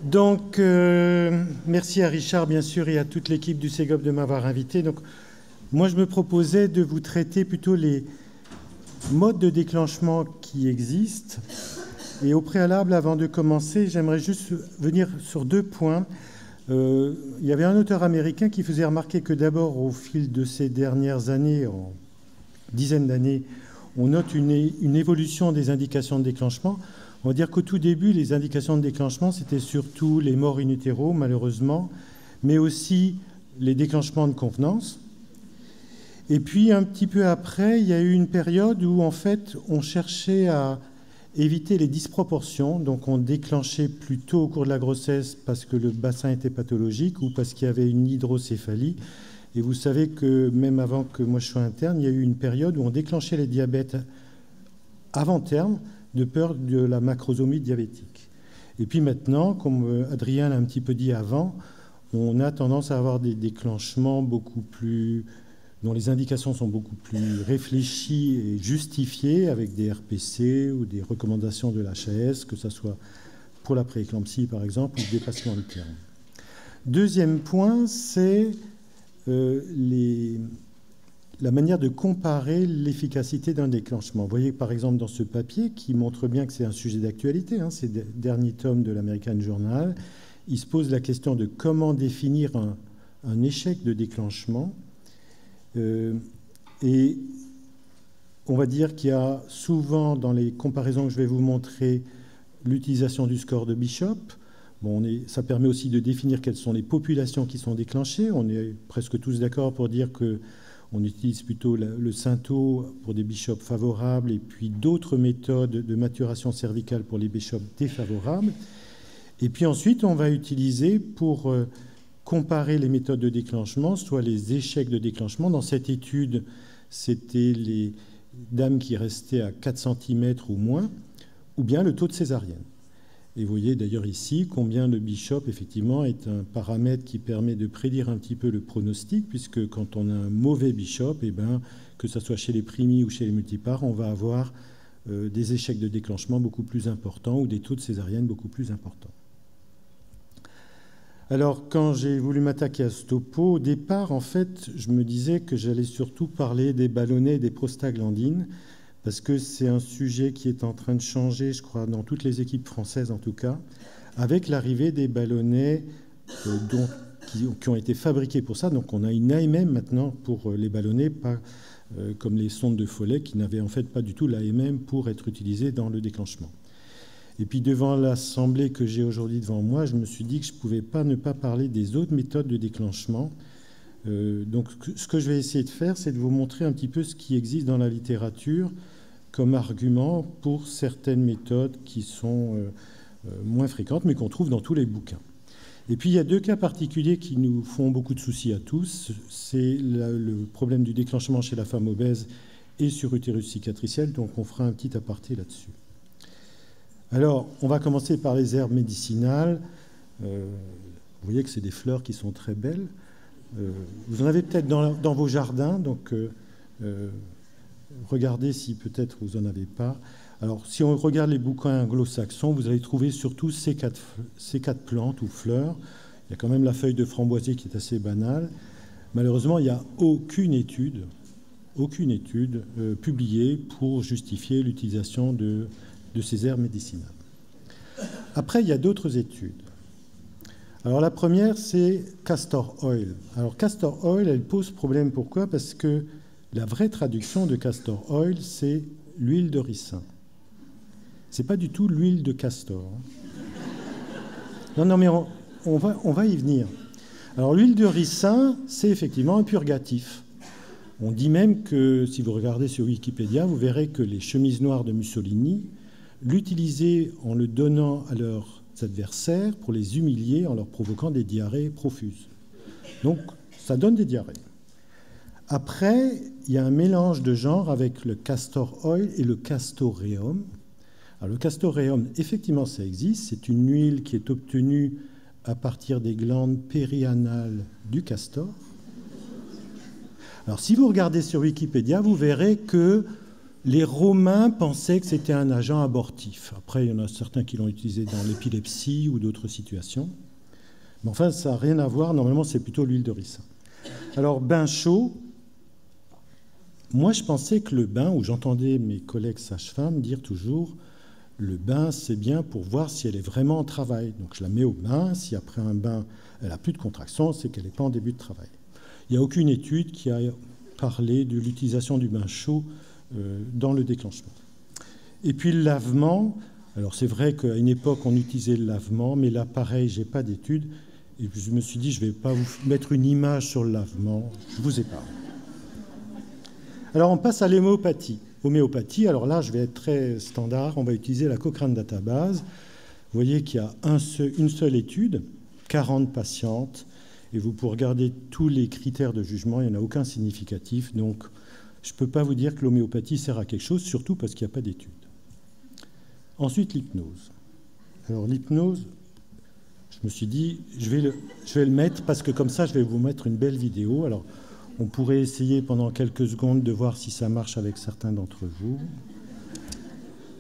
Donc, merci à Richard, bien sûr, et à toute l'équipe du CEGOP de m'avoir invité. Donc, moi, je me proposais de vous traiter plutôt les modes de déclenchement qui existent. Et au préalable, avant de commencer, j'aimerais juste venir sur deux points. Il y avait un auteur américain qui faisait remarquer que d'abord, au fil de ces dernières années, en dizaines d'années, on note une évolution des indications de déclenchement. On va dire qu'au tout début, les indications de déclenchement, c'était surtout les morts in utero, malheureusement, mais aussi les déclenchements de convenance. Et puis, un petit peu après, il y a eu une période où, en fait, on cherchait à éviter les disproportions. Donc, on déclenchait plus tôt au cours de la grossesse parce que le bassin était pathologique ou parce qu'il y avait une hydrocéphalie. Et vous savez que même avant que moi je sois interne, il y a eu une période où on déclenchait les diabètes avant terme, de peur de la macrosomie diabétique. Et puis maintenant, comme Adrien l'a un petit peu dit avant, on a tendance à avoir des déclenchements beaucoup plus, dont les indications sont beaucoup plus réfléchies et justifiées, avec des RPC ou des recommandations de l'HAS, que ce soit pour la prééclampsie par exemple, ou le dépassement de terme. Deuxième point, c'est la manière de comparer l'efficacité d'un déclenchement. Vous voyez par exemple dans ce papier qui montre bien que c'est un sujet d'actualité, hein, c'est le dernier tome de l'American Journal, il se pose la question de comment définir un échec de déclenchement. Et on va dire qu'il y a souvent dans les comparaisons que je vais vous montrer l'utilisation du score de Bishop. Bon, ça permet aussi de définir quelles sont les populations qui sont déclenchées. On est presque tous d'accord pour dire qu'on utilise plutôt le Syntho pour des bishops favorables et puis d'autres méthodes de maturation cervicale pour les bishops défavorables. Et puis ensuite, on va utiliser pour comparer les méthodes de déclenchement, soit les échecs de déclenchement. Dans cette étude, c'était les dames qui restaient à 4 cm ou moins, ou bien le taux de césarienne. Et vous voyez d'ailleurs ici combien le Bishop, effectivement, est un paramètre qui permet de prédire un petit peu le pronostic, puisque quand on a un mauvais Bishop, eh ben, que ce soit chez les primis ou chez les multipares, on va avoir des échecs de déclenchement beaucoup plus importants ou des taux de césarienne beaucoup plus importants. Alors, quand j'ai voulu m'attaquer à ce topo, au départ, en fait, je me disais que j'allais surtout parler des ballonnets et des prostaglandines, parce que c'est un sujet qui est en train de changer, je crois, dans toutes les équipes françaises en tout cas, avec l'arrivée des ballonnets qui ont été fabriqués pour ça. Donc on a une AMM maintenant pour les ballonnets, pas comme les sondes de Foley qui n'avaient en fait pas du tout l'AMM pour être utilisées dans le déclenchement. Et puis devant l'assemblée que j'ai aujourd'hui devant moi, je me suis dit que je ne pouvais pas ne pas parler des autres méthodes de déclenchement. Donc ce que je vais essayer de faire, c'est de vous montrer un petit peu ce qui existe dans la littérature comme argument pour certaines méthodes qui sont moins fréquentes, mais qu'on trouve dans tous les bouquins. Et puis, il y a deux cas particuliers qui nous font beaucoup de soucis à tous. C'est le problème du déclenchement chez la femme obèse et sur utérus cicatriciel, donc on fera un petit aparté là-dessus. Alors, on va commencer par les herbes médicinales. Vous voyez que c'est des fleurs qui sont très belles. Vous en avez peut-être dans vos jardins, donc regardez si peut-être vous n'en avez pas. Alors, si on regarde les bouquins anglo-saxons, vous allez trouver surtout ces quatre plantes ou fleurs. Il y a quand même la feuille de framboisier qui est assez banale. Malheureusement, il n'y a aucune étude publiée pour justifier l'utilisation de ces herbes médicinales. Après, il y a d'autres études. Alors, la première, c'est castor oil. Alors, castor oil, elle pose problème. Pourquoi? Parce que la vraie traduction de castor oil, c'est l'huile de ricin. Ce n'est pas du tout l'huile de castor. Non, mais on va y venir. Alors, l'huile de ricin, c'est effectivement un purgatif. On dit même que, si vous regardez sur Wikipédia, vous verrez que les chemises noires de Mussolini l'utilisaient en le donnant à leurs adversaires pour les humilier en leur provoquant des diarrhées profuses. Donc, ça donne des diarrhées. Après, il y a un mélange de genres avec le castor oil et le castoreum. Alors, le castoreum, effectivement, ça existe. C'est une huile qui est obtenue à partir des glandes périanales du castor. Alors, si vous regardez sur Wikipédia, vous verrez que Les Romains pensaient que c'était un agent abortif. Après, il y en a certains qui l'ont utilisé dans l'épilepsie ou d'autres situations. Mais enfin, ça n'a rien à voir. Normalement, c'est plutôt l'huile de ricin. Alors, bain chaud. Moi, je pensais que le bain, où j'entendais mes collègues sages-femmes dire toujours, le bain, c'est bien pour voir si elle est vraiment en travail. Donc, je la mets au bain. Si après un bain, elle n'a plus de contraction, c'est qu'elle n'est pas en début de travail. Il n'y a aucune étude qui a parlé de l'utilisation du bain chaud dans le déclenchement. Et puis le lavement, alors c'est vrai qu'à une époque on utilisait le lavement, mais là pareil, je n'ai pas d'études, et puis je me suis dit je ne vais pas vous mettre une image sur le lavement, je vous épargne. Alors on passe à l'homéopathie. Homéopathie, alors là je vais être très standard, on va utiliser la Cochrane Database. Vous voyez qu'il y a une seule étude, 40 patientes, et vous pouvez regarder tous les critères de jugement, il n'y en a aucun significatif, donc je ne peux pas vous dire que l'homéopathie sert à quelque chose, surtout parce qu'il n'y a pas d'études. Ensuite, l'hypnose. Alors l'hypnose, je me suis dit, je vais le mettre parce que comme ça, je vais vous mettre une belle vidéo. Alors, on pourrait essayer pendant quelques secondes de voir si ça marche avec certains d'entre vous.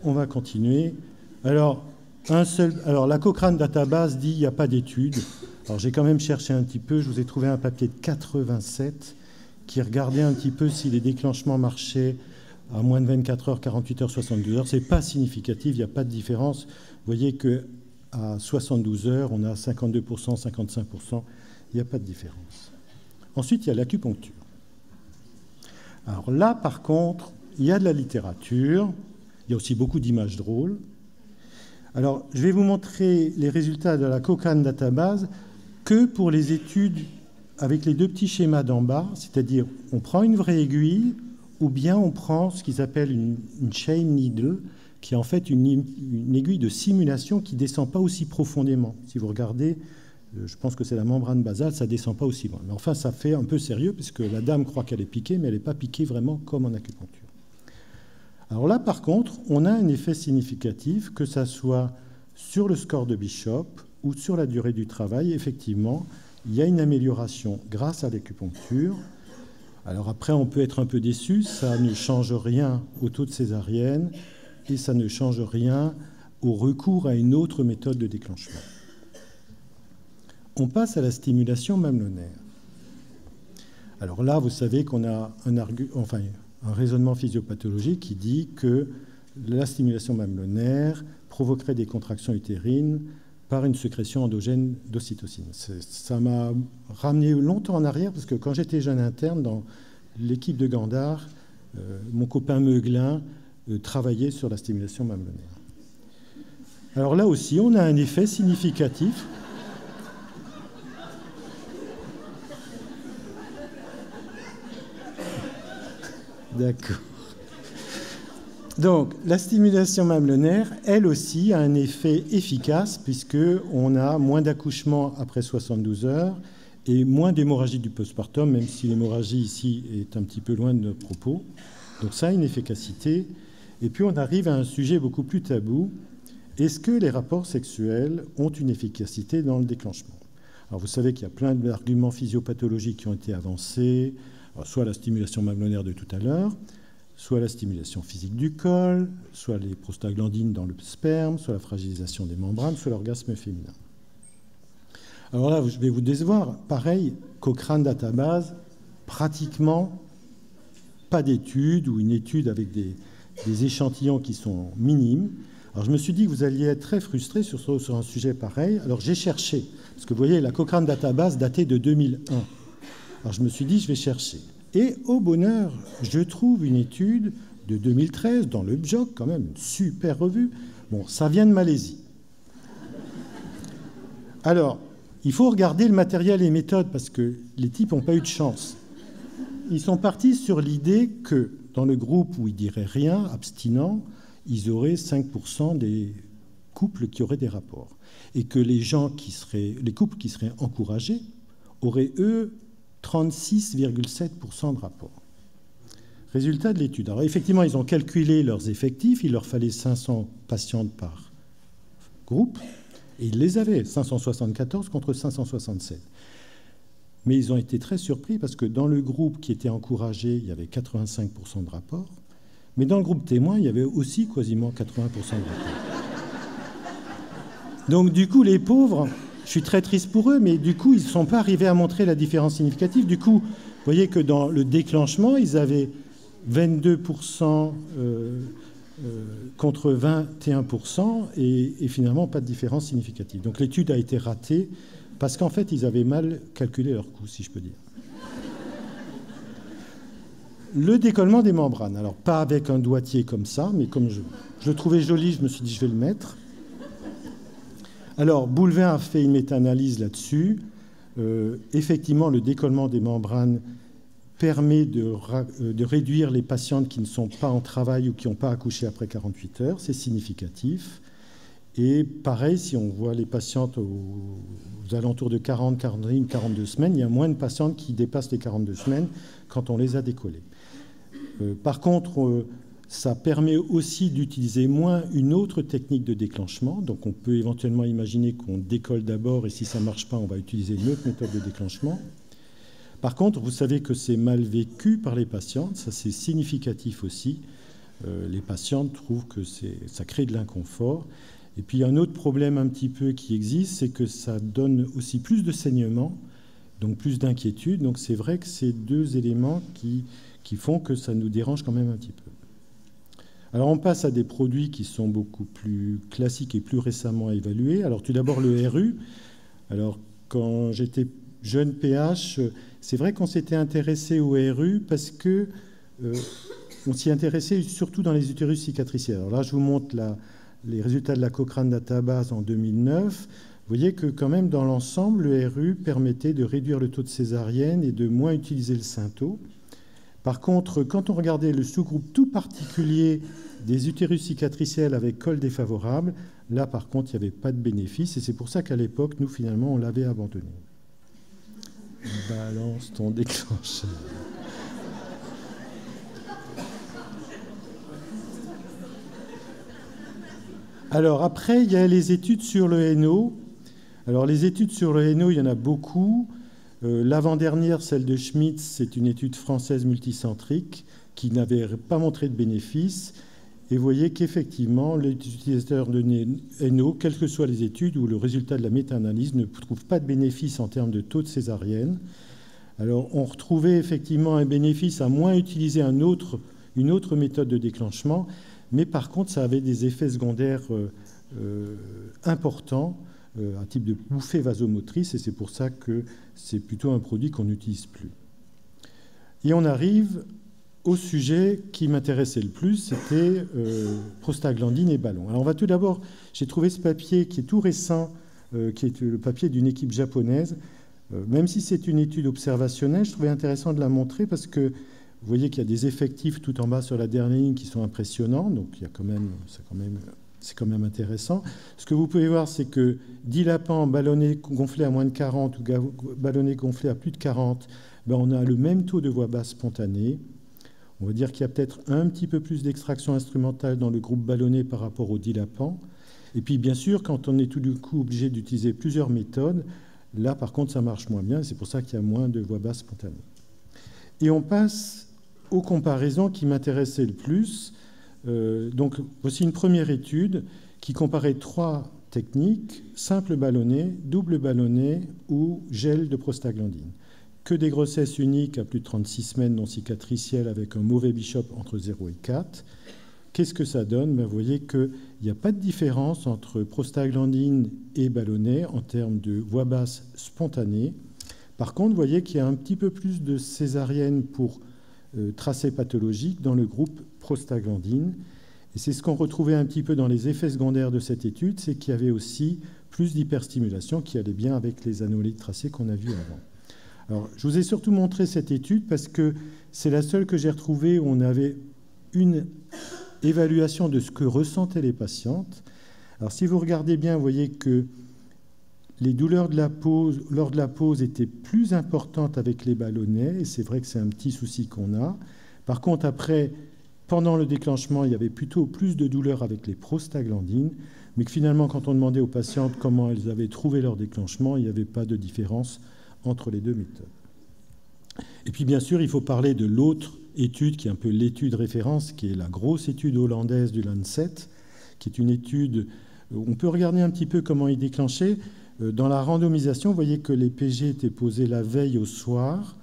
On va continuer. Alors, la Cochrane Database dit qu'il n'y a pas d'études. Alors, j'ai quand même cherché un petit peu. Je vous ai trouvé un papier de 87 qui regardait un petit peu si les déclenchements marchaient à moins de 24 heures, 48 heures, 72 heures. Ce n'est pas significatif, il n'y a pas de différence. Vous voyez qu'à 72 heures, on a 52%, 55%, il n'y a pas de différence. Ensuite, il y a l'acupuncture. Alors là, par contre, il y a de la littérature, il y a aussi beaucoup d'images drôles. Alors, je vais vous montrer les résultats de la Cochrane Database que pour les études avec les deux petits schémas d'en bas, c'est-à-dire on prend une vraie aiguille ou bien on prend ce qu'ils appellent une chain needle, qui est en fait une aiguille de simulation qui ne descend pas aussi profondément. Si vous regardez, je pense que c'est la membrane basale, ça ne descend pas aussi loin. Mais enfin, ça fait un peu sérieux, puisque la dame croit qu'elle est piquée, mais elle n'est pas piquée vraiment comme en acupuncture. Alors là, par contre, on a un effet significatif, que ça soit sur le score de Bishop ou sur la durée du travail, effectivement, il y a une amélioration grâce à l'acupuncture. Alors après, on peut être un peu déçu, ça ne change rien au taux de césarienne et ça ne change rien au recours à une autre méthode de déclenchement. On passe à la stimulation mamelonnaire. Alors là, vous savez qu'on a un raisonnement physiopathologique qui dit que la stimulation mamelonnaire provoquerait des contractions utérines par une sécrétion endogène d'ocytocine. Ça m'a ramené longtemps en arrière, parce que quand j'étais jeune interne, dans l'équipe de Gandhar, mon copain Meuglin travaillait sur la stimulation mamelonnaire. Alors là aussi, on a un effet significatif. D'accord. Donc, la stimulation mamelonnaire, elle aussi, a un effet efficace puisqu'on a moins d'accouchements après 72 heures et moins d'hémorragie du postpartum, même si l'hémorragie ici est un petit peu loin de notre propos. Donc ça a une efficacité. Et puis on arrive à un sujet beaucoup plus tabou. Est-ce que les rapports sexuels ont une efficacité dans le déclenchement? Alors vous savez qu'il y a plein d'arguments physiopathologiques qui ont été avancés, alors, soit la stimulation mamelonnaire de tout à l'heure, soit la stimulation physique du col, soit les prostaglandines dans le sperme, soit la fragilisation des membranes, soit l'orgasme féminin. Alors là, je vais vous décevoir. Pareil, Cochrane Database, pratiquement pas d'études ou une étude avec des échantillons qui sont minimes. Alors je me suis dit que vous alliez être très frustrés sur un sujet pareil. Alors j'ai cherché, parce que vous voyez, la Cochrane Database datait de 2001. Alors je me suis dit, je vais chercher. Et au bonheur, je trouve une étude de 2013 dans le BJOC, quand même, une super revue. Bon, ça vient de Malaisie. Alors, il faut regarder le matériel et les méthodes, parce que les types n'ont pas eu de chance. Ils sont partis sur l'idée que, dans le groupe où ils diraient rien, abstinent, ils auraient 5% des couples qui auraient des rapports. Et que les couples qui seraient encouragés auraient, eux, 36,7% de rapports. Résultat de l'étude. Alors effectivement, ils ont calculé leurs effectifs, il leur fallait 500 patientes par groupe, et ils les avaient, 574 contre 567. Mais ils ont été très surpris parce que dans le groupe qui était encouragé, il y avait 85% de rapports, Mais dans le groupe témoin, il y avait aussi quasiment 80% de ratés. Donc du coup, les pauvres, je suis très triste pour eux, mais du coup, ils ne sont pas arrivés à montrer la différence significative. Du coup, vous voyez que dans le déclenchement, ils avaient 22% contre 21% et finalement pas de différence significative. Donc l'étude a été ratée parce qu'en fait, ils avaient mal calculé leur coût, si je peux dire. Le décollement des membranes. Alors, pas avec un doigtier comme ça, mais comme je le trouvais joli, je me suis dit, je vais le mettre. Alors, Boulevin a fait une méta-analyse là-dessus. Effectivement, le décollement des membranes permet de réduire les patientes qui ne sont pas en travail ou qui n'ont pas accouché après 48 heures. C'est significatif. Et pareil, si on voit les patientes aux alentours de 40, 41, 42 semaines, il y a moins de patientes qui dépassent les 42 semaines quand on les a décollées. Par contre, ça permet aussi d'utiliser moins une autre technique de déclenchement. Donc on peut éventuellement imaginer qu'on décolle d'abord et si ça ne marche pas, on va utiliser une autre méthode de déclenchement. Par contre, vous savez que c'est mal vécu par les patientes, ça c'est significatif aussi. Les patientes trouvent que ça crée de l'inconfort. Et puis un autre problème un petit peu qui existe, c'est que ça donne aussi plus de saignement, donc plus d'inquiétude. Donc c'est vrai que c'est deux éléments qui font que ça nous dérange quand même un petit peu. Alors on passe à des produits qui sont beaucoup plus classiques et plus récemment évalués. Alors tout d'abord le RU. Alors quand j'étais jeune PH, c'est vrai qu'on s'était intéressé au RU parce que on s'y intéressait surtout dans les utérus cicatriciels. Alors là je vous montre les résultats de la Cochrane Database en 2009. Vous voyez que quand même dans l'ensemble, le RU permettait de réduire le taux de césarienne et de moins utiliser le Synto. Par contre, quand on regardait le sous-groupe tout particulier des utérus cicatriciels avec col défavorable, là, par contre, il n'y avait pas de bénéfice. Et c'est pour ça qu'à l'époque, nous, finalement, on l'avait abandonné. Balance ton déclencheur. Alors, après, il y a les études sur le NO. Alors, les études sur le NO, il y en a beaucoup. L'avant-dernière, celle de Schmitz, c'est une étude française multicentrique qui n'avait pas montré de bénéfice. Et vous voyez qu'effectivement, les utilisateurs de NO, quelles que soient les études ou le résultat de la méta-analyse, ne trouvent pas de bénéfice en termes de taux de césarienne. Alors, on retrouvait effectivement un bénéfice à moins utiliser une autre méthode de déclenchement, mais par contre, ça avait des effets secondaires importants, un type de bouffée vasomotrice, et c'est pour ça que c'est plutôt un produit qu'on n'utilise plus. Et on arrive au sujet qui m'intéressait le plus, c'était prostaglandine et ballon. Alors on va tout d'abord, j'ai trouvé ce papier qui est tout récent, qui est le papier d'une équipe japonaise. Même si c'est une étude observationnelle, je trouvais intéressant de la montrer parce que vous voyez qu'il y a des effectifs tout en bas sur la dernière ligne qui sont impressionnants, donc il y a c'est quand même intéressant. Ce que vous pouvez voir, c'est que dilapan ballonné gonflé à moins de 40 ou ballonné gonflé à plus de 40, on a le même taux de voix basse spontanée. On va dire qu'il y a peut-être un petit peu plus d'extraction instrumentale dans le groupe ballonné par rapport au dilapan. Et puis, bien sûr, quand on est tout du coup obligé d'utiliser plusieurs méthodes, là, par contre, ça marche moins bien. C'est pour ça qu'il y a moins de voix basse spontanée. Et on passe aux comparaisons qui m'intéressaient le plus. Donc, voici une première étude qui comparait 3 techniques, simple ballonné, double ballonné ou gel de prostaglandine. Que des grossesses uniques à plus de 36 semaines non cicatricielles avec un mauvais bishop entre 0 et 4. Qu'est-ce que ça donne ? Vous voyez qu'il n'y a pas de différence entre prostaglandine et ballonné en termes de voix basse spontanée. Par contre, vous voyez qu'il y a un petit peu plus de césarienne pour tracé pathologique dans le groupe prostaglandine. Et c'est ce qu'on retrouvait un petit peu dans les effets secondaires de cette étude, c'est qu'il y avait aussi plus d'hyperstimulation qui allait bien avec les anomalies de tracé qu'on a vues avant. Alors, je vous ai surtout montré cette étude parce que c'est la seule que j'ai retrouvée où on avait une évaluation de ce que ressentaient les patientes. Alors, si vous regardez bien, vous voyez que les douleurs lors de la pause étaient plus importantes avec les ballonnets, et c'est vrai que c'est un petit souci qu'on a. Par contre, après, pendant le déclenchement, il y avait plutôt plus de douleurs avec les prostaglandines, mais que finalement, quand on demandait aux patientes comment elles avaient trouvé leur déclenchement, il n'y avait pas de différence entre les deux méthodes. Et puis, bien sûr, il faut parler de l'autre étude qui est un peu l'étude référence, qui est la grosse étude hollandaise du Lancet, qui est une étude, on peut regarder un petit peu comment il déclenchait. Dans la randomisation, vous voyez que les PG étaient posés la veille au soir,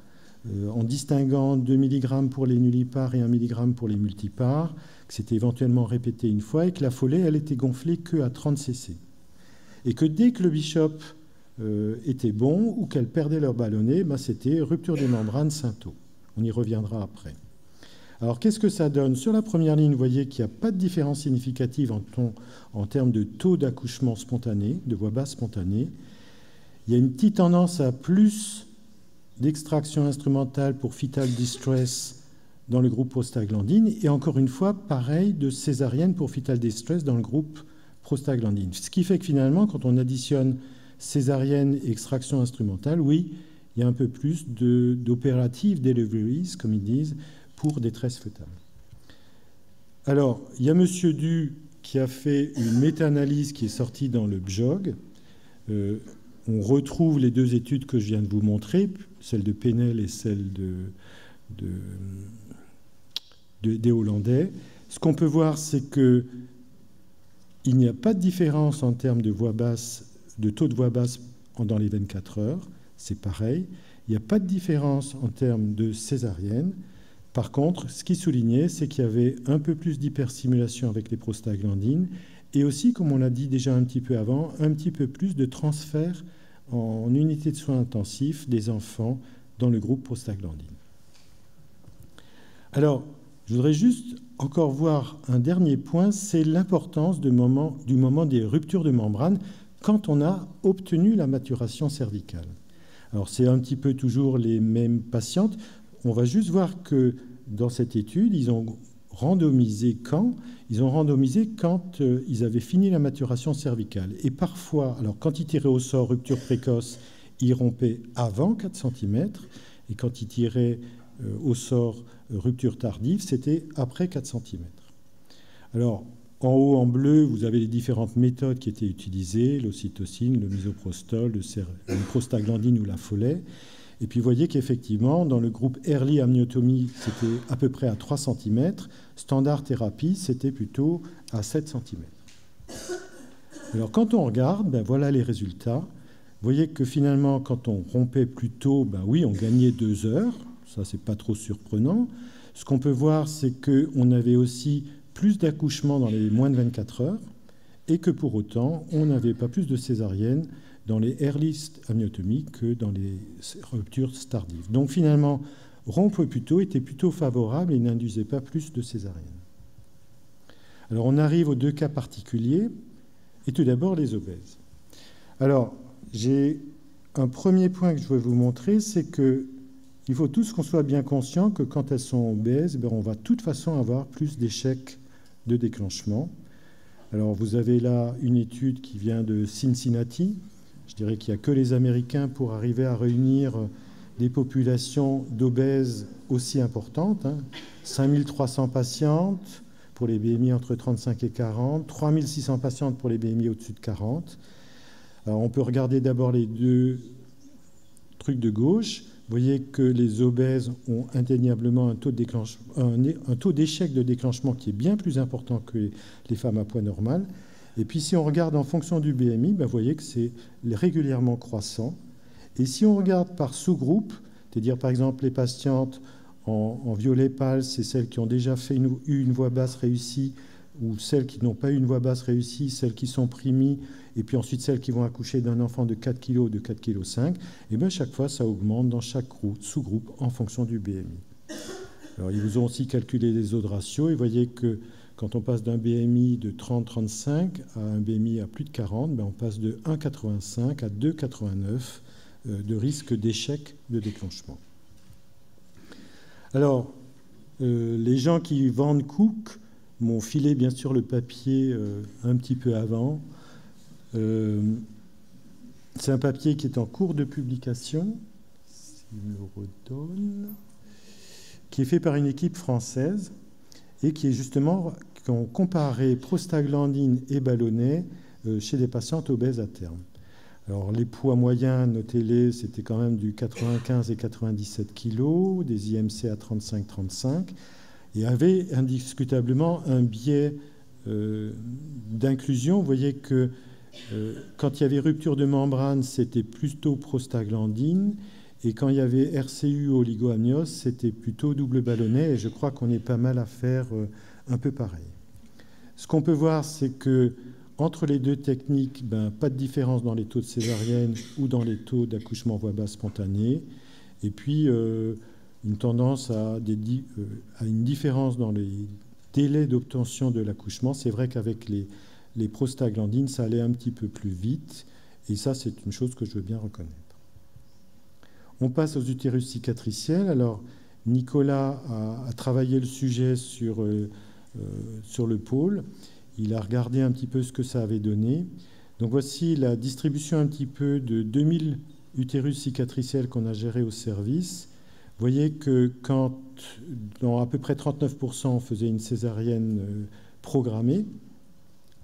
en distinguant 2 mg pour les nullipares et 1 mg pour les multipares, que c'était éventuellement répété une fois, et que la follet, elle était gonflée qu'à 30 cc. Et que dès que le Bishop était bon ou qu'elles perdaient leur ballonnet, ben c'était rupture des membranes, Sainteau. On y reviendra après. Alors, qu'est-ce que ça donne? Sur la première ligne, vous voyez qu'il n'y a pas de différence significative en termes de taux d'accouchement spontané, de voix basse spontanée. Il y a une petite tendance à plus d'extraction instrumentale pour fetal distress dans le groupe prostaglandine, et encore une fois, pareil, de césarienne pour fetal distress dans le groupe prostaglandine. Ce qui fait que finalement, quand on additionne césarienne et extraction instrumentale, oui, il y a un peu plus d'operative deliveries, comme ils disent, pour détresse fœtale. Alors, il y a M. Du qui a fait une méta-analyse qui est sortie dans le BJOG. On retrouve les deux études que je viens de vous montrer, celle de Penel et celle des Hollandais. Ce qu'on peut voir, c'est qu'il n'y a pas de différence en termes de voix basse, de taux de voix basse dans les 24 heures. C'est pareil. Il n'y a pas de différence en termes de césarienne. Par contre, ce qui soulignait, c'est qu'il y avait un peu plus d'hyperstimulation avec les prostaglandines et aussi, comme on l'a dit déjà un petit peu avant, un petit peu plus de transfert en unité de soins intensifs des enfants dans le groupe prostaglandine. Alors, je voudrais juste encore voir un dernier point, c'est l'importance du moment des ruptures de membrane quand on a obtenu la maturation cervicale. Alors, c'est un petit peu toujours les mêmes patientes. On va juste voir que dans cette étude, ils ont randomisé quand ils avaient fini la maturation cervicale. Et parfois, alors quand ils tiraient au sort rupture précoce, ils rompaient avant 4 cm, et quand ils tiraient au sort rupture tardive, c'était après 4 cm. Alors, en haut, en bleu, vous avez les différentes méthodes qui étaient utilisées, l'ocytocine, le misoprostol, le prostaglandine ou la follet. Et puis vous voyez qu'effectivement, dans le groupe early amniotomie, c'était à peu près à 3 cm. Standard thérapie, c'était plutôt à 7 cm. Alors quand on regarde, ben voilà les résultats. Vous voyez que finalement, quand on rompait plus tôt, ben oui, on gagnait 2 heures. Ça, c'est pas trop surprenant. Ce qu'on peut voir, c'est qu'on avait aussi plus d'accouchements dans les moins de 24 heures et que pour autant, on n'avait pas plus de césarienne dans les early amniotomies que dans les ruptures tardives. Donc finalement, rompre plus tôt était plutôt favorable et n'induisait pas plus de césarienne. Alors on arrive aux 2 cas particuliers, et tout d'abord les obèses. Alors j'ai un premier point que je veux vous montrer, c'est qu'il faut tous qu'on soit bien conscient que quand elles sont obèses, on va de toute façon avoir plus d'échecs de déclenchement. Alors vous avez là une étude qui vient de Cincinnati. Je dirais qu'il n'y a que les Américains pour arriver à réunir des populations d'obèses aussi importantes. 5300 patientes pour les BMI entre 35 et 40, 3600 patientes pour les BMI au-dessus de 40. Alors on peut regarder d'abord les 2 trucs de gauche. Vous voyez que les obèses ont indéniablement un taux d'échec de déclenchement qui est bien plus important que les femmes à poids normal. Et puis si on regarde en fonction du BMI, vous voyez que c'est régulièrement croissant. Et si on regarde par sous-groupe, c'est-à-dire par exemple les patientes en violet pâle, c'est celles qui ont déjà eu une voix basse réussie, ou celles qui n'ont pas eu une voix basse réussie, celles qui sont primies, et puis ensuite celles qui vont accoucher d'un enfant de 4 kg ou de 4,5 kg, et bien chaque fois ça augmente dans chaque sous-groupe en fonction du BMI. Alors ils vous ont aussi calculé les odds ratios, et vous voyez que quand on passe d'un BMI de 30-35 à un BMI à plus de 40, on passe de 1,85 à 2,89 de risque d'échec de déclenchement. Alors, les gens qui vendent Cook m'ont filé bien sûr le papier un petit peu avant. C'est un papier qui est en cours de publication, s'il me le redonne, qui est fait par une équipe française et qui est justement qui ont comparé prostaglandine et ballonnet chez des patientes obèses à terme. Alors les poids moyens, notez-les, c'était quand même du 95 et 97 kg, des IMC à 35-35, et avait indiscutablement un biais d'inclusion. Vous voyez que quand il y avait rupture de membrane, c'était plutôt prostaglandine, et quand il y avait RCU oligoamnios, c'était plutôt double ballonnet, et je crois qu'on est pas mal à faire un peu pareil. Ce qu'on peut voir, c'est que entre les deux techniques, pas de différence dans les taux de césarienne ou dans les taux d'accouchement voix basse spontanée, et puis une tendance à une différence dans les délais d'obtention de l'accouchement. C'est vrai qu'avec les prostaglandines, ça allait un petit peu plus vite, et ça, c'est une chose que je veux bien reconnaître. On passe aux utérus cicatriciels. Alors, Nicolas a travaillé le sujet sur le pôle. Il a regardé un petit peu ce que ça avait donné. Donc, voici la distribution un petit peu de 2000 utérus cicatriciels qu'on a gérés au service. Vous voyez que quand, dans à peu près 39%, on faisait une césarienne programmée,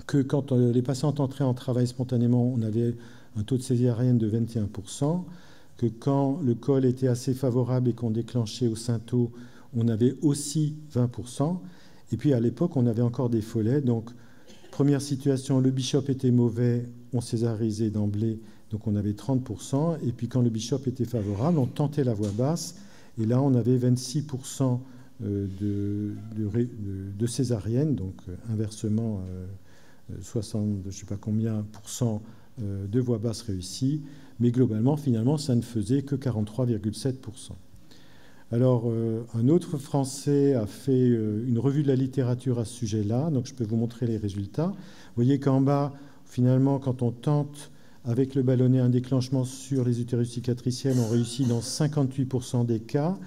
que quand les patientes entraient en travail spontanément, on avait un taux de césarienne de 21%, que quand le col était assez favorable et qu'on déclenchait au synto, on avait aussi 20%. Et puis à l'époque, on avait encore des follets. Donc, première situation, le bishop était mauvais, on césarisait d'emblée, donc on avait 30%. Et puis quand le bishop était favorable, on tentait la voix basse. Et là, on avait 26% de césarienne, donc inversement 60, je ne sais pas combien, de voix basse réussie. Mais globalement, finalement, ça ne faisait que 43,7%. Alors, un autre Français a fait une revue de la littérature à ce sujet-là, donc je peux vous montrer les résultats. Vous voyez qu'en bas, finalement, quand on tente avec le ballonnet un déclenchement sur les utérus cicatriciels, on réussit dans 58% des cas,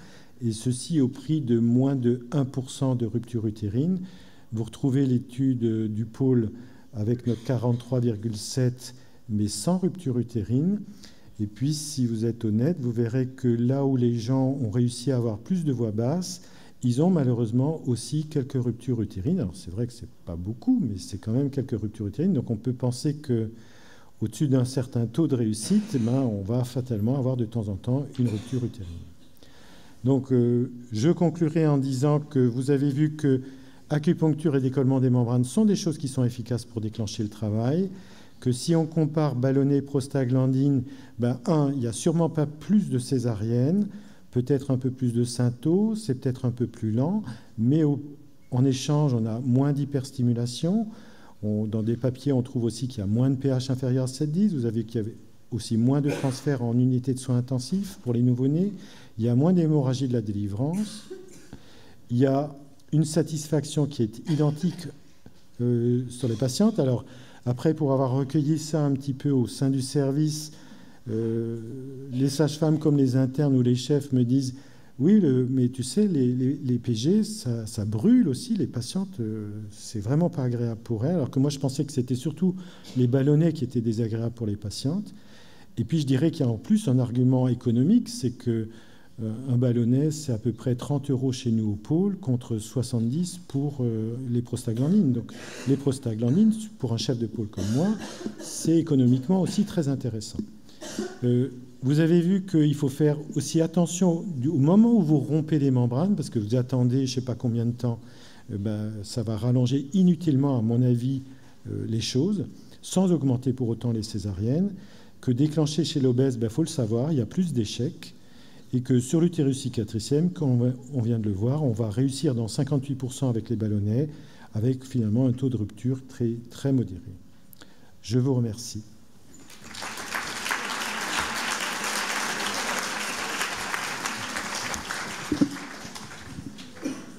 et ceci au prix de moins de 1% de rupture utérine. Vous retrouvez l'étude du pôle avec notre 43,7, mais sans rupture utérine. Et puis, si vous êtes honnête, vous verrez que là où les gens ont réussi à avoir plus de voix basse, ils ont malheureusement aussi quelques ruptures utérines. Alors, c'est vrai que ce n'est pas beaucoup, mais c'est quand même quelques ruptures utérines. Donc, on peut penser qu'au-dessus d'un certain taux de réussite, on va fatalement avoir de temps en temps une rupture utérine. Donc, je conclurai en disant que vous avez vu que acupuncture et décollement des membranes sont des choses qui sont efficaces pour déclencher le travail, que si on compare ballonnet et prostaglandine, il n'y a sûrement pas plus de césarienne, peut-être un peu plus de synto, c'est peut-être un peu plus lent, mais en échange, on a moins d'hyperstimulation. Dans des papiers, on trouve aussi qu'il y a moins de pH inférieur à 7,10. Vous avez qu'il y avait aussi moins de transferts en unité de soins intensifs pour les nouveau-nés. Il y a moins d'hémorragie de la délivrance. Il y a une satisfaction qui est identique sur les patientes. Alors, après, pour avoir recueilli ça un petit peu au sein du service, les sages-femmes comme les internes ou les chefs me disent « Oui, mais tu sais, les PG, ça brûle aussi, les patientes, c'est vraiment pas agréable pour elles. » Alors que moi, je pensais que c'était surtout les ballonnets qui étaient désagréables pour les patientes. Et puis, je dirais qu'il y a en plus un argument économique, c'est que un ballonnet, c'est à peu près 30 € chez nous au pôle, contre 70 pour les prostaglandines. Donc, les prostaglandines, pour un chef de pôle comme moi, c'est économiquement aussi très intéressant. Vous avez vu qu'il faut faire aussi attention au moment où vous rompez les membranes, parce que vous attendez je ne sais pas combien de temps, ça va rallonger inutilement, à mon avis, les choses, sans augmenter pour autant les césariennes, que déclencher chez l'obèse, faut le savoir, il y a plus d'échecs, et que sur l'utérus cicatriciel, comme on vient de le voir, on va réussir dans 58% avec les ballonnets, avec finalement un taux de rupture très, très modéré. Je vous remercie.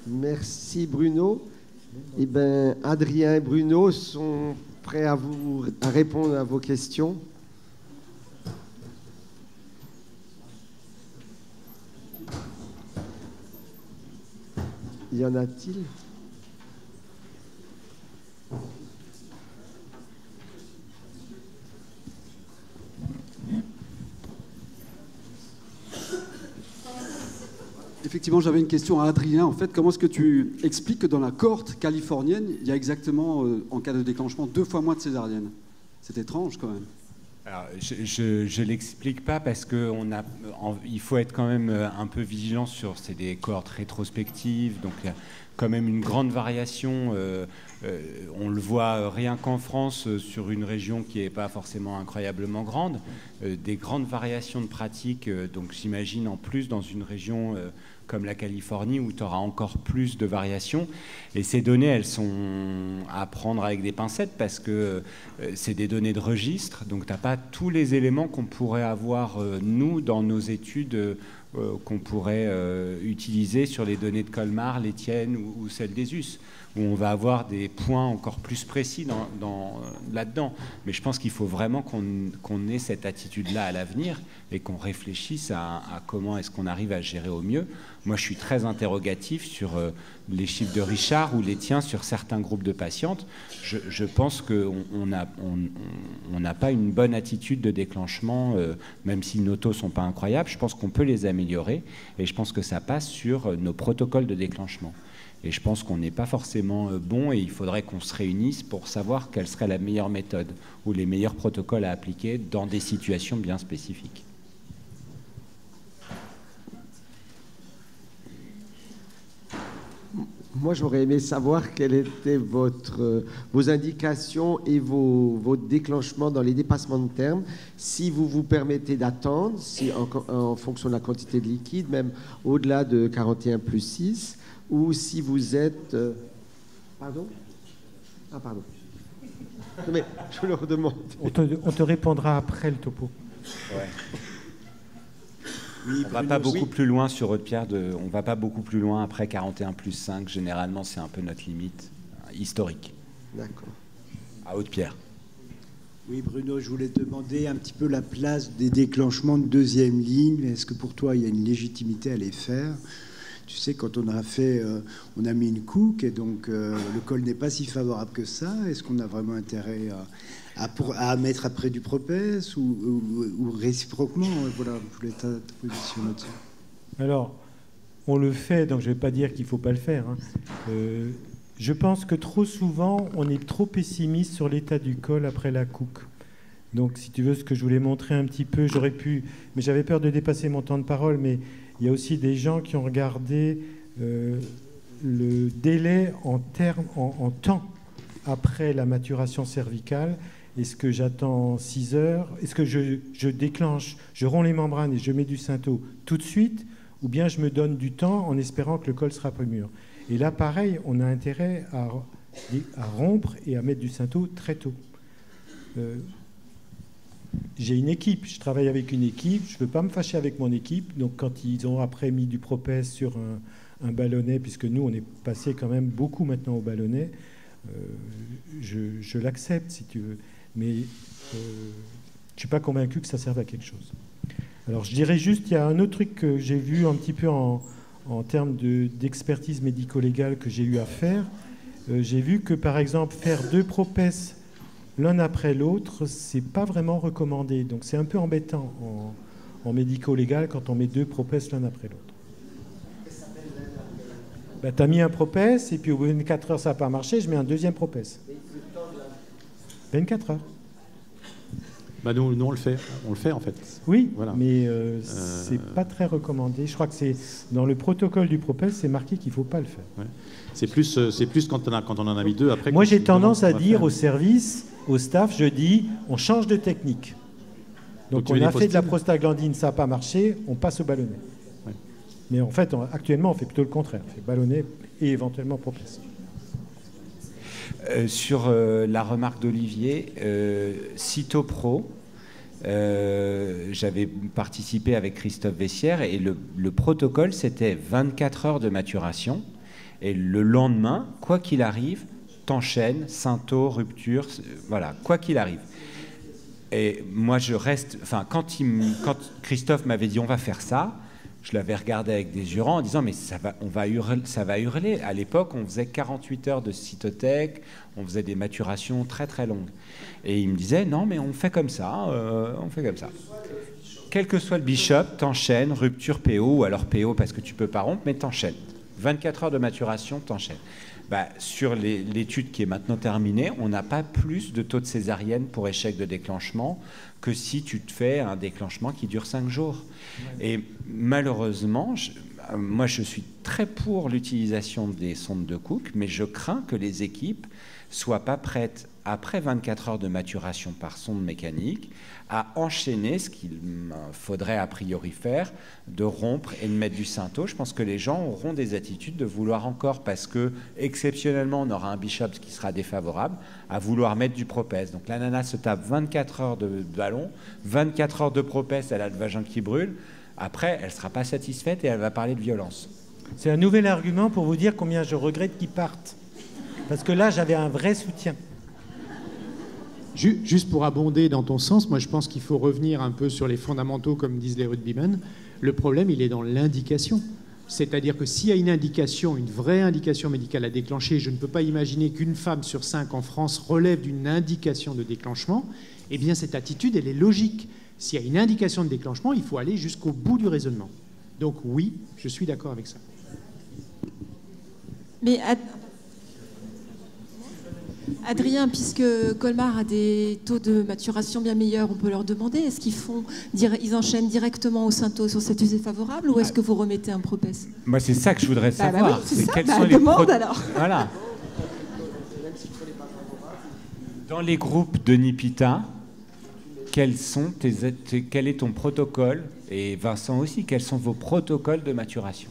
Merci Bruno. Eh bien, Adrien et Bruno sont prêts à répondre à vos questions. Y en a-t-il ? Effectivement, j'avais une question à Adrien. En fait, comment est-ce que tu expliques que dans la cohorte californienne, il y a exactement, en cas de déclenchement, 2 fois moins de césariennes ? C'est étrange quand même. Alors, je l'explique pas parce que il faut être quand même un peu vigilant c'est des cohortes rétrospectives, donc il y a quand même une grande variation. On le voit rien qu'en France, sur une région qui n'est pas forcément incroyablement grande, des grandes variations de pratiques. Donc j'imagine en plus dans une région comme la Californie où tu auras encore plus de variations. Et ces données, elles sont à prendre avec des pincettes parce que c'est des données de registre. Donc tu n'as pas tous les éléments qu'on pourrait avoir, nous, dans nos études qu'on pourrait utiliser sur les données de Colmar, les tiennes ou celles des US, où on va avoir des points encore plus précis là-dedans. Mais je pense qu'il faut vraiment qu'on ait cette attitude-là à l'avenir et qu'on réfléchisse à comment est-ce qu'on arrive à gérer au mieux. Moi, je suis très interrogatif sur les chiffres de Richard ou les tiens sur certains groupes de patientes. Je pense qu'on n'a pas une bonne attitude de déclenchement, même si nos taux ne sont pas incroyables. Je pense qu'on peut les améliorer et je pense que ça passe sur nos protocoles de déclenchement. Et je pense qu'on n'est pas forcément bon et il faudrait qu'on se réunisse pour savoir quelle serait la meilleure méthode ou les meilleurs protocoles à appliquer dans des situations bien spécifiques. Moi, j'aurais aimé savoir quelles étaient vos indications et vos déclenchements dans les dépassements de terme, si vous vous permettez d'attendre, si en fonction de la quantité de liquide, même au-delà de 41+6, ou si vous êtes... Pardon ? Ah, pardon. Mais je le redemande. On te répondra après le topo. Ouais. Oui, on va pas beaucoup plus loin sur Haute-Pierre. On va pas beaucoup plus loin après 41+5. Généralement, c'est un peu notre limite historique. D'accord. À Haute-Pierre. Oui, Bruno, je voulais te demander un petit peu la place des déclenchements de deuxième ligne. Est-ce que pour toi, il y a une légitimité à les faire ? Tu sais, quand on a mis une couque et donc le col n'est pas si favorable que ça, est-ce qu'on a vraiment intérêt à mettre après du propès ou réciproquement? Voilà, je voulais ta position là-dessus. Alors, on le fait, donc je ne vais pas dire qu'il ne faut pas le faire. Hein. Je pense que trop souvent, on est trop pessimiste sur l'état du col après la couque. Donc, si tu veux, ce que je voulais montrer un petit peu, j'aurais pu... Mais j'avais peur de dépasser mon temps de parole, mais il y a aussi des gens qui ont regardé le délai en temps après la maturation cervicale. Est-ce que j'attends 6 heures? Est-ce que je déclenche, je romps les membranes et je mets du Synto tout de suite? Ou bien je me donne du temps en espérant que le col sera plus mûr? Et là, pareil, on a intérêt à rompre et à mettre du Synto très tôt. J'ai une équipe, je travaille avec une équipe, je ne veux pas me fâcher avec mon équipe. Donc quand ils ont après mis du propès sur un ballonnet, puisque nous, on est passé quand même beaucoup maintenant au ballonnet, je l'accepte, si tu veux. Mais je ne suis pas convaincu que ça serve à quelque chose. Alors je dirais juste, il y a un autre truc que j'ai vu un petit peu en termes d'expertise médico-légale que j'ai eu à faire. J'ai vu que, par exemple, faire 2 propès l'un après l'autre, c'est pas vraiment recommandé. Donc c'est un peu embêtant en médico-légal quand on met 2 propès l'un après l'autre. Ben, tu as mis un propès et puis au bout de 24 heures ça n'a pas marché, je mets un deuxième propès. 24 heures. Bah nous on le fait en fait. Oui, voilà. Mais c'est pas très recommandé. Je crois que c'est dans le protocole du propès, c'est marqué qu'il faut pas le faire. Ouais. C'est plus quand on en a mis 2 après. Moi j'ai tendance à dire au service, au staff, je dis on change de technique. Donc on a fait de la prostaglandine, ça n'a pas marché, on passe au ballonnet. Ouais. Mais en fait, actuellement, on fait plutôt le contraire. On fait ballonnet et éventuellement propès. Sur la remarque d'Olivier, Cytopro, j'avais participé avec Christophe Vessière et le protocole, c'était 24 heures de maturation. Et le lendemain, quoi qu'il arrive, t'enchaînes, Synto, rupture, voilà, quoi qu'il arrive. Et moi, je reste... Enfin, quand Christophe m'avait dit « on va faire ça », je l'avais regardé avec des jurants en disant « mais ça va hurler ». À l'époque, on faisait 48 heures de cytothèque, on faisait des maturations très très longues. Et il me disait « non, mais on fait comme ça, on fait comme ça ». Quel que soit le bishop, t'enchaînes, rupture PO, ou alors PO parce que tu peux pas rompre, mais t'enchaînes. 24 heures de maturation, t'enchaînes. sur l'étude qui est maintenant terminée, on n'a pas plus de taux de césarienne pour échec de déclenchement que si tu te fais un déclenchement qui dure 5 jours. Et malheureusement, moi je suis très pour l'utilisation des sondes de Cook, mais je crains que les équipes soient pas prêtes, après 24 heures de maturation par sonde mécanique, à enchaîner ce qu'il faudrait a priori faire, de rompre et de mettre du Synto. Je pense que les gens auront des attitudes de vouloir encore, parce que exceptionnellement on aura un bishop qui sera défavorable, à vouloir mettre du propès. Donc la nana se tape 24 heures de ballon, 24 heures de propès, elle a le vagin qui brûle. Après, elle ne sera pas satisfaite et elle va parler de violence. C'est un nouvel argument pour vous dire combien je regrette qu'ils partent. Parce que là, j'avais un vrai soutien. Juste pour abonder dans ton sens, moi je pense qu'il faut revenir un peu sur les fondamentaux, comme disent les rugbymen. Le problème, il est dans l'indication. C'est-à-dire que s'il y a une indication, une vraie indication médicale à déclencher, je ne peux pas imaginer qu'une femme sur 5 en France relève d'une indication de déclenchement, eh bien cette attitude, elle est logique. S'il y a une indication de déclenchement, il faut aller jusqu'au bout du raisonnement. Donc oui, je suis d'accord avec ça. Mais Adrien, puisque Colmar a des taux de maturation bien meilleurs, on peut leur demander, est-ce ils enchaînent directement au Synto sur cette usée favorable, ou est-ce que vous remettez un propès? Moi, c'est ça que je voudrais savoir. Oui, c'est ça, quels sont demande alors. Voilà. Dans les groupes de Nipita, quel est ton protocole? Et Vincent aussi, quels sont vos protocoles de maturation?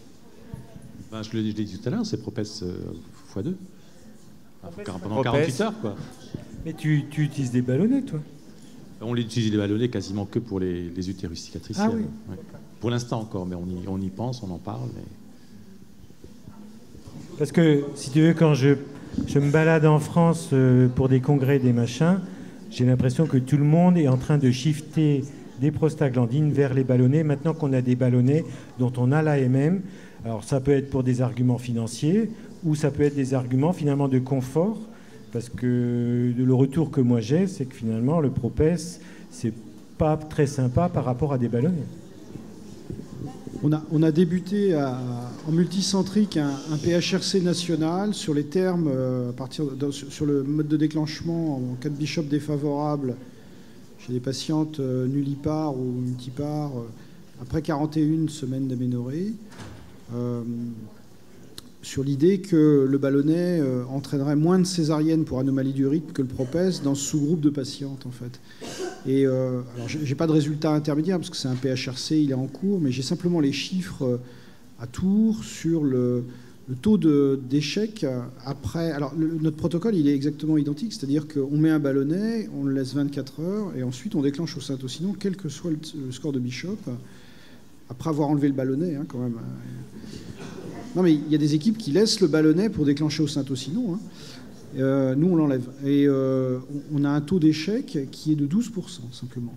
Je l'ai dit tout à l'heure, c'est propès x2. Pendant 48 heures, quoi. Mais tu utilises des ballonnets, toi? On utilise des ballonnets quasiment que pour les utérus cicatriciels. Ah oui. Ouais. Pour l'instant encore, mais on y pense, on en parle. Mais... Parce que, si tu veux, quand je me balade en France pour des congrès, des machins, j'ai l'impression que tout le monde est en train de shifter des prostaglandines vers les ballonnets, maintenant qu'on a des ballonnets dont on a l'AMM. Alors ça peut être pour des arguments financiers, ou ça peut être des arguments finalement de confort, parce que le retour que moi j'ai, c'est que finalement le propès, c'est pas très sympa par rapport à des ballonnets. On a débuté en multicentrique un PHRC national sur les termes, sur le mode de déclenchement en cas de bishop défavorable chez des patientes nullipares ou multipares après 41 semaines d'aménorrhée. Sur l'idée que le ballonnet entraînerait moins de césariennes pour anomalie du rythme que le propès dans ce sous-groupe de patientes, en fait. Et alors, j'ai pas de résultat intermédiaire parce que c'est un PHRC, il est en cours, mais j'ai simplement les chiffres à Tours sur le taux d'échec après. Alors, notre protocole, il est exactement identique, c'est-à-dire qu'on met un ballonnet, on le laisse 24 heures, et ensuite on déclenche au syntocinon, quel que soit le score de Bishop, après avoir enlevé le ballonnet, hein, quand même. Non, mais il y a des équipes qui laissent le ballonnet pour déclencher au syntocinon. Hein. Nous, on l'enlève. Et on a un taux d'échec qui est de 12%, simplement.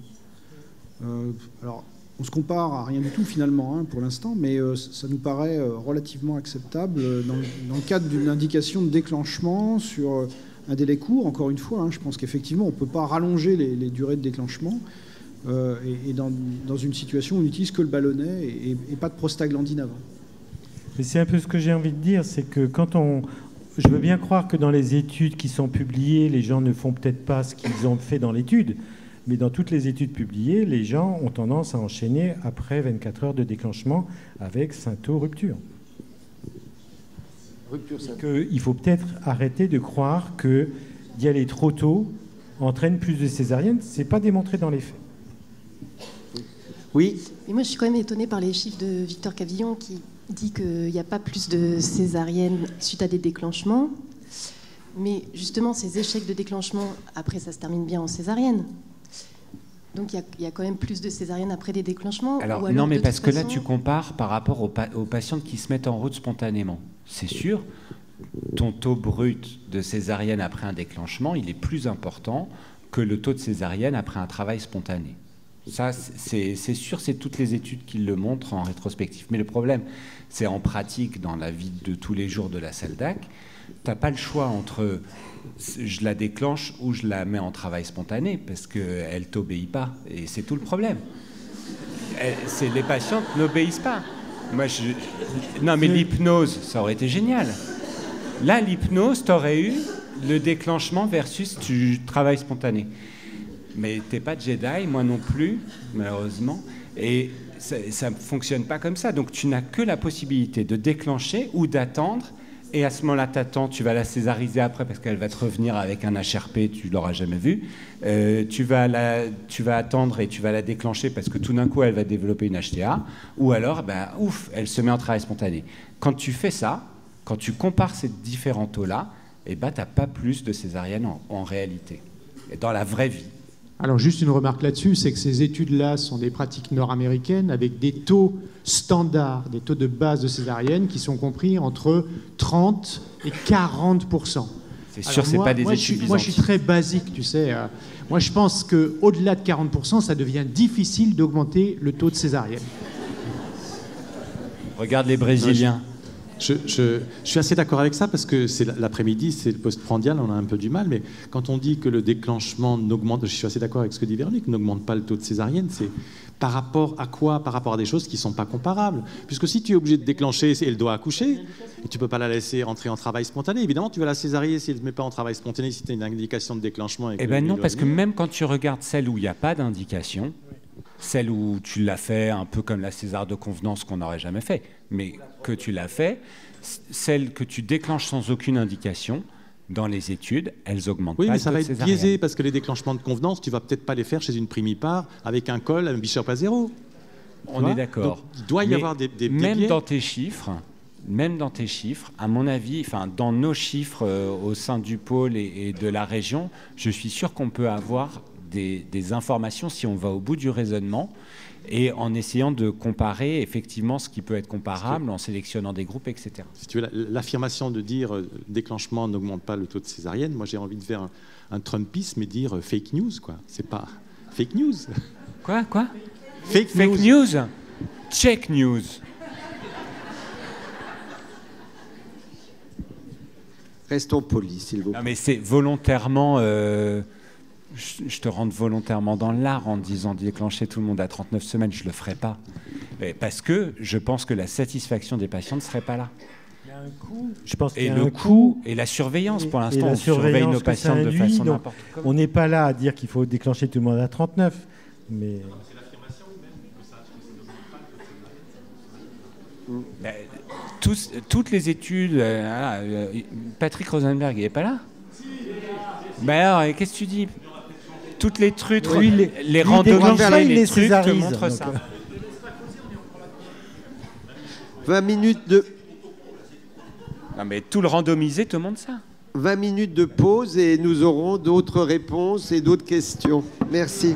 Alors, on se compare à rien du tout, finalement, hein, pour l'instant, mais ça nous paraît relativement acceptable dans le cadre d'une indication de déclenchement sur un délai court. Encore une fois, hein, je pense qu'effectivement, on ne peut pas rallonger les durées de déclenchement. Et dans une situation où on n'utilise que le ballonnet et pas de prostaglandine avant. Mais c'est un peu ce que j'ai envie de dire, c'est que je veux bien croire que dans les études qui sont publiées, les gens ne font peut-être pas ce qu'ils ont fait dans l'étude, mais dans toutes les études publiées, les gens ont tendance à enchaîner après 24 heures de déclenchement avec Synto-rupture. Il faut peut-être arrêter de croire que d'y aller trop tôt entraîne plus de césariennes. Ce n'est pas démontré dans les faits. Oui. Et moi, je suis quand même étonnée par les chiffres de Victor Cavillon qui dit qu'il n'y a pas plus de césariennes suite à des déclenchements. Mais justement, ces échecs de déclenchement, après, ça se termine bien en césarienne. Donc il y a quand même plus de césariennes après des déclenchements. Alors non, mais parce que là, tu compares par rapport aux patientes qui se mettent en route spontanément. C'est sûr, ton taux brut de césarienne après un déclenchement, il est plus important que le taux de césarienne après un travail spontané. Ça, c'est sûr, c'est toutes les études qui le montrent en rétrospective. Mais le problème, c'est en pratique, dans la vie de tous les jours de la salle d'ac, tu n'as pas le choix entre je la déclenche ou je la mets en travail spontané, parce qu'elle ne t'obéit pas. Et c'est tout le problème. Les patientes n'obéissent pas. Non, mais l'hypnose, ça aurait été génial. Là, l'hypnose, tu aurais eu le déclenchement versus tu travailles spontané. Mais t'es pas Jedi, moi non plus, malheureusement. Et ça ne fonctionne pas comme ça. Donc tu n'as que la possibilité de déclencher ou d'attendre. Et à ce moment-là, t'attends, tu vas la césariser après parce qu'elle va te revenir avec un HRP, tu l'auras jamais vu. Tu vas attendre et tu vas la déclencher parce que tout d'un coup, elle va développer une HTA. Ou alors, ouf, elle se met en travail spontané. Quand tu fais ça, quand tu compares ces différents taux-là, tu n'as pas plus de césarienne en réalité, et dans la vraie vie. Alors juste une remarque là-dessus, c'est que ces études-là sont des pratiques nord-américaines avec des taux standards, des taux de base de césarienne qui sont compris entre 30 et 40%. C'est sûr, c'est pas des études byzantines. Moi, je suis très basique, tu sais. Moi, je pense qu'au-delà de 40%, ça devient difficile d'augmenter le taux de césarienne. Regarde les Brésiliens. Je suis assez d'accord avec ça parce que c'est l'après-midi, c'est le postprandial, on a un peu du mal, mais quand on dit que le déclenchement n'augmente, je suis assez d'accord avec ce que dit Véronique, n'augmente pas le taux de césarienne, c'est par rapport à quoi? Par rapport à des choses qui ne sont pas comparables. Puisque si tu es obligé de déclencher et elle doit accoucher, et tu ne peux pas la laisser entrer en travail spontané, évidemment tu vas la césarier si elle ne te met pas en travail spontané, si tu as une indication de déclenchement. Eh bien non, parce que même quand tu regardes celle où il n'y a pas d'indication, celle où tu l'as fait un peu comme la césar de convenance qu'on n'aurait jamais fait, mais que tu l'as fait, celle que tu déclenches sans aucune indication, dans les études, elles augmentent oui, pas. Oui, mais ça va être biaisé parce que les déclenchements de convenance, tu vas peut-être pas les faire chez une primipare avec un col, un bishop à 0. On est d'accord. Il doit y avoir des même biais. Dans tes chiffres, à mon avis, dans nos chiffres au sein du pôle et de la région, je suis sûr qu'on peut avoir des informations si on va au bout du raisonnement et en essayant de comparer effectivement ce qui peut être comparable, en sélectionnant des groupes, etc. Si tu veux, l'affirmation de dire déclenchement n'augmente pas le taux de césarienne, moi j'ai envie de faire un Trumpisme et dire fake news, quoi. C'est pas fake news. Quoi Fake news. Check news. Restons polis, s'il vous plaît. Non, mais c'est volontairement... je te rentre volontairement dans l'art en disant déclencher tout le monde à 39 semaines, je ne le ferai pas. Parce que je pense que la satisfaction des patients ne serait pas là. Il y a un coût. Je pense et le coût et la surveillance, pour l'instant, on surveille nos patients de façon n'importe comment. On n'est pas là à dire qu'il faut déclencher tout le monde à 39, mais... Toutes les études... Patrick Rosenberg, il n'est pas là? Alors, qu'est-ce que tu dis? Toutes les trucs, les randomisés, les trucs te montrent ça. 20 minutes de... Non, mais tout le randomisé te montre ça. 20 minutes de pause et nous aurons d'autres réponses et d'autres questions. Merci.